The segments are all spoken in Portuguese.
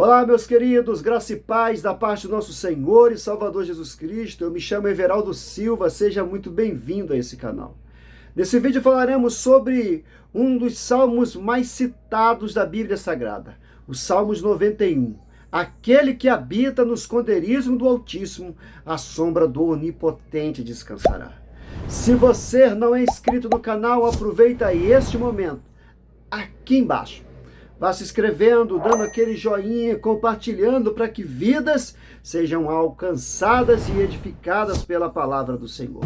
Olá, meus queridos, graça e paz da parte do nosso Senhor e Salvador Jesus Cristo. Eu me chamo Everaldo Silva, seja muito bem-vindo a esse canal. Nesse vídeo falaremos sobre um dos salmos mais citados da Bíblia Sagrada, o Salmos 91. Aquele que habita no esconderijo do Altíssimo, à sombra do Onipotente descansará. Se você não é inscrito no canal, aproveita aí este momento, aqui embaixo. Vá se inscrevendo, dando aquele joinha, compartilhando para que vidas sejam alcançadas e edificadas pela palavra do Senhor.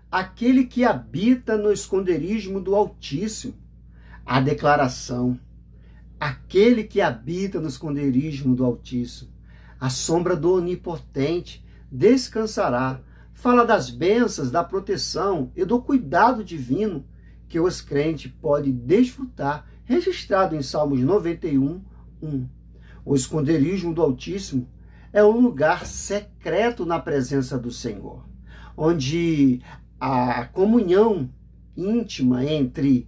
Aquele que habita no esconderijo do Altíssimo, a declaração. Aquele que habita no esconderijo do Altíssimo, a sombra do Onipotente, descansará. Fala das bênçãos, da proteção e do cuidado divino que os crentes podem desfrutar, registrado em Salmos 91, 1. O esconderijo do Altíssimo é um lugar secreto na presença do Senhor, onde a comunhão íntima entre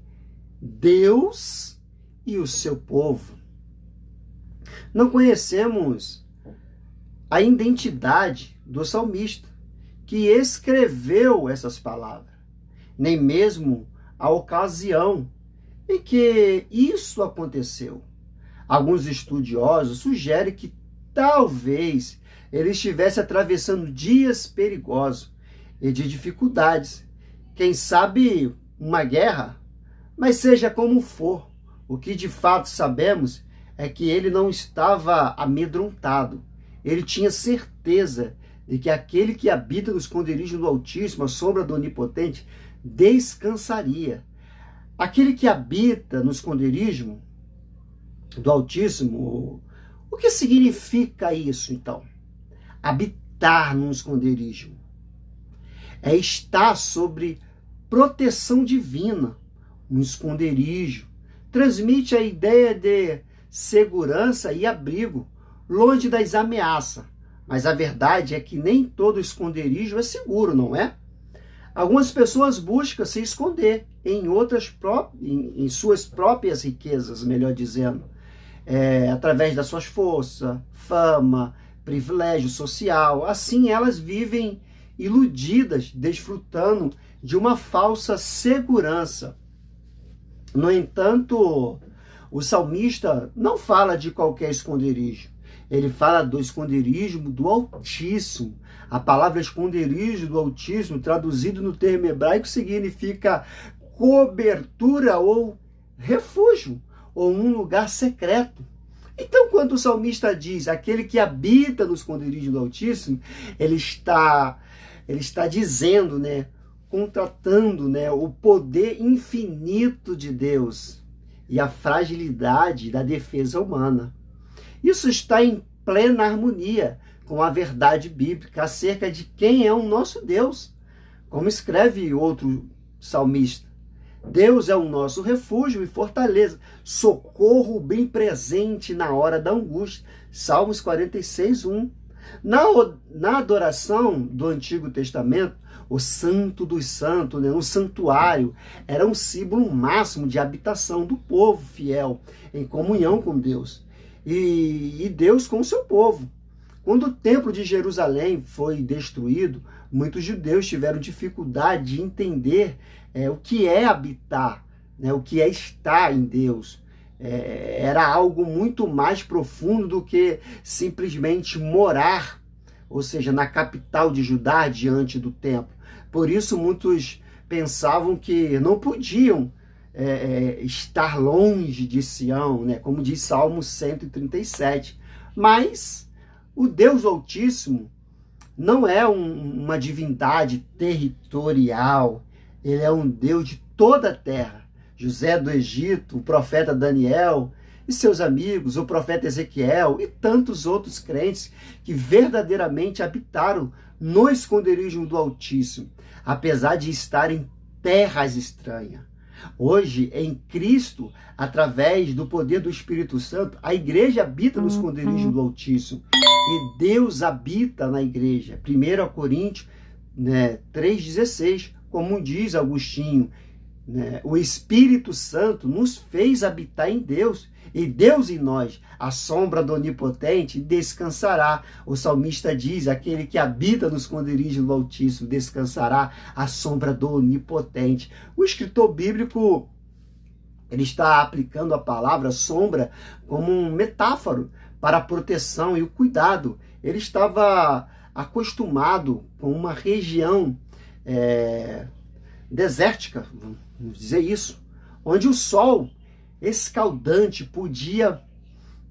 Deus e o seu povo. Não conhecemos a identidade do salmista que escreveu essas palavras, nem mesmo a ocasião em que isso aconteceu. Alguns estudiosos sugerem que talvez ele estivesse atravessando dias perigosos e de dificuldades, quem sabe uma guerra, mas seja como for, o que de fato sabemos é que ele não estava amedrontado. Ele tinha certeza de que aquele que habita no esconderijo do Altíssimo, a sombra do Onipotente, descansaria. Aquele que habita no esconderijo do Altíssimo, o que significa isso, então? Habitar num esconderijo é estar sobre proteção divina. Um esconderijo transmite a ideia de segurança e abrigo, longe das ameaças. Mas a verdade é que nem todo esconderijo é seguro, não é? Algumas pessoas buscam se esconder em suas próprias riquezas, melhor dizendo, através das suas forças, fama, privilégio social. Assim elas vivem iludidas, desfrutando de uma falsa segurança. No entanto, o salmista não fala de qualquer esconderijo. Ele fala do esconderijo do Altíssimo. A palavra esconderijo do Altíssimo, traduzido no termo hebraico, significa cobertura ou refúgio, ou um lugar secreto. Então, quando o salmista diz aquele que habita no esconderijo do Altíssimo, ele está dizendo, contratando, o poder infinito de Deus e a fragilidade da defesa humana. Isso está em plena harmonia com a verdade bíblica acerca de quem é o nosso Deus. Como escreve outro salmista, Deus é o nosso refúgio e fortaleza, socorro bem presente na hora da angústia. Salmos 46, 1. Na adoração do Antigo Testamento, o Santo dos Santos, o santuário, era um símbolo máximo de habitação do povo fiel, em comunhão com Deus. E Deus com o seu povo. Quando o templo de Jerusalém foi destruído, muitos judeus tiveram dificuldade de entender o que é habitar, o que é estar em Deus. Era algo muito mais profundo do que simplesmente morar, ou seja, na capital de Judá, diante do templo. Por isso muitos pensavam que não podiam estar longe de Sião, como diz Salmo 137. Mas o Deus Altíssimo não é uma divindade territorial, ele é um Deus de toda a terra. José do Egito, o profeta Daniel e seus amigos, o profeta Ezequiel e tantos outros crentes que verdadeiramente habitaram no esconderijo do Altíssimo, apesar de estarem em terras estranhas. Hoje, em Cristo, através do poder do Espírito Santo, a igreja habita no esconderijo do Altíssimo. E Deus habita na igreja. 1 Coríntios né, 3,16, como diz Agostinho, né, o Espírito Santo nos fez habitar em Deus, e Deus em nós, a sombra do Onipotente descansará. O salmista diz, aquele que habita nos esconderijos do Altíssimo descansará à sombra do Onipotente. O escritor bíblico, ele está aplicando a palavra sombra como um metáforo para a proteção e o cuidado. Ele estava acostumado com uma região desértica, vamos dizer isso, onde o sol escaldante podia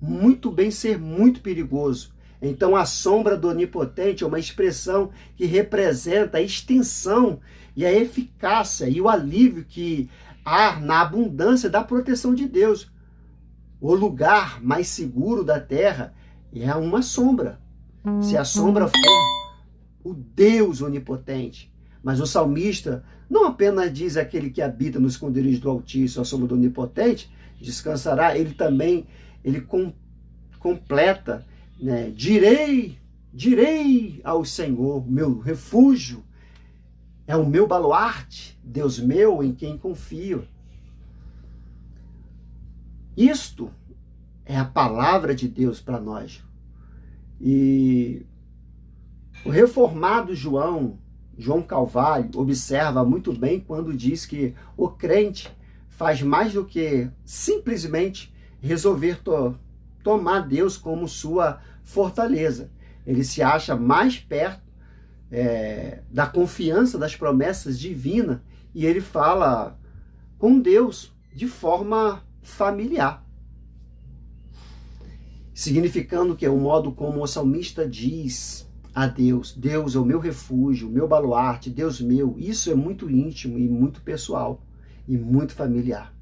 muito bem ser muito perigoso. Então a sombra do Onipotente é uma expressão que representa a extensão e a eficácia e o alívio que há na abundância da proteção de Deus. O lugar mais seguro da terra é uma sombra. Se a sombra for o Deus Onipotente. Mas o salmista não apenas diz aquele que habita no esconderijo do Altíssimo, a sombra do Onipotente, descansará, ele completa, né? Direi ao Senhor, meu refúgio, é o meu baluarte, Deus meu em quem confio. Isto é a palavra de Deus para nós. E o reformado João Calvário observa muito bem quando diz que o crente faz mais do que simplesmente resolver tomar Deus como sua fortaleza. Ele se acha mais perto da confiança das promessas divinas e ele fala com Deus de forma familiar. Significando que é o modo como o salmista diz a Deus, Deus é o meu refúgio, o meu baluarte, Deus meu. Isso é muito íntimo e muito pessoal e muito familiar.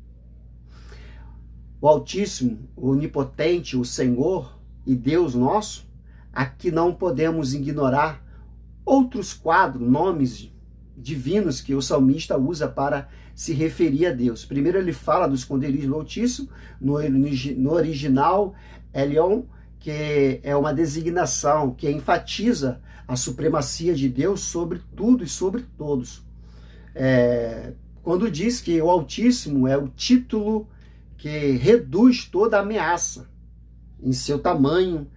O Altíssimo, o Onipotente, o Senhor e Deus nosso, aqui não podemos ignorar outros quadros, nomes divinos que o salmista usa para se referir a Deus. Primeiro ele fala do esconderijo do Altíssimo, no original, Elion, que é uma designação que enfatiza a supremacia de Deus sobre tudo e sobre todos. Quando diz que o Altíssimo é o título que reduz toda ameaça em seu tamanho,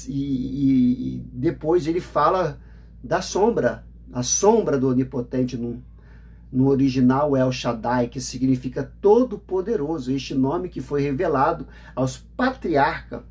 e depois ele fala da sombra, a sombra do Onipotente no original é El Shaddai, que significa Todo-Poderoso, este nome que foi revelado aos patriarcas